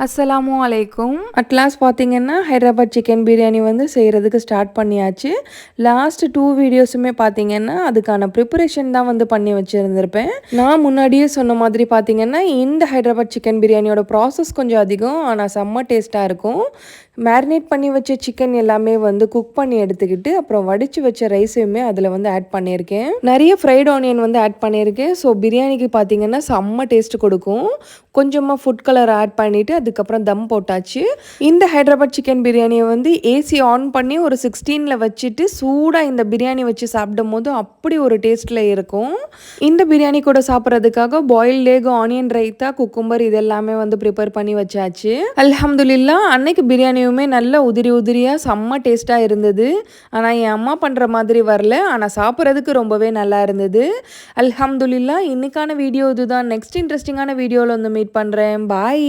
அஸ்ஸலாமு அலைக்கும். அட்லாஸ்ட் பார்த்தீங்கன்னா ஹைதராபாத் சிக்கன் பிரியாணி வந்து செய்கிறதுக்கு ஸ்டார்ட் பண்ணியாச்சு. லாஸ்ட் 2 வீடியோஸுமே பார்த்தீங்கன்னா அதுக்கான ப்ரிப்பரேஷன் தான் வந்து பண்ணி வச்சுருந்துருப்பேன். நான் முன்னாடியே சொன்ன மாதிரி பார்த்தீங்கன்னா இந்த ஹைதராபாத் சிக்கன் பிரியாணியோட ப்ராசஸ் கொஞ்சம் அதிகம், ஆனால் செம்ம டேஸ்ட்டாக இருக்கும். மேரினேட் பண்ணி வச்ச சிக்கன் எல்லாமே வந்து குக் பண்ணி எடுத்துக்கிட்டு அப்புறம் வடித்து வச்ச ரைஸையுமே அதில் வந்து ஆட் பண்ணியிருக்கேன். நிறைய ஃப்ரைட் ஆனியன் வந்து ஆட் பண்ணியிருக்கேன். ஸோ பிரியாணிக்கு பார்த்தீங்கன்னா செம்ம டேஸ்ட் கொடுக்கும். கொஞ்சமாக ஃபுட் கலர் ஆட் பண்ணிவிட்டு அதுக்கப்புறம் தம் போட்டாச்சு. இந்த ஹைதராபாத் சிக்கன் பிரியாணியை வந்து ஏசி ஆன் பண்ணி ஒரு 16ல் வச்சுட்டு சூடாக இந்த பிரியாணி வச்சு சாப்பிடும் போது அப்படி ஒரு டேஸ்ட்டில் இருக்கும். இந்த பிரியாணி கூட சாப்பிட்றதுக்காக boiled egg, onion raita, cucumber இது எல்லாமே வந்து ப்ரிப்பேர் பண்ணி வச்சாச்சு. அல்ஹம்துலில்லாஹ் அன்னைக்கு பிரியாணியுமே நல்ல உதிரி உதிரியாக செம்ம டேஸ்ட்டாக இருந்தது. ஆனால் என் அம்மா பண்ணுற மாதிரி வரல, ஆனால் சாப்பிட்றதுக்கு ரொம்பவே நல்லா இருந்தது. அல்ஹம்துலில்லாஹ் இன்னைக்கான வீடியோ இதுதான். நெக்ஸ்ட் இன்ட்ரெஸ்டிங்கான வீடியோவில் வந்து மீட் பண்ணுறேன். பாய்.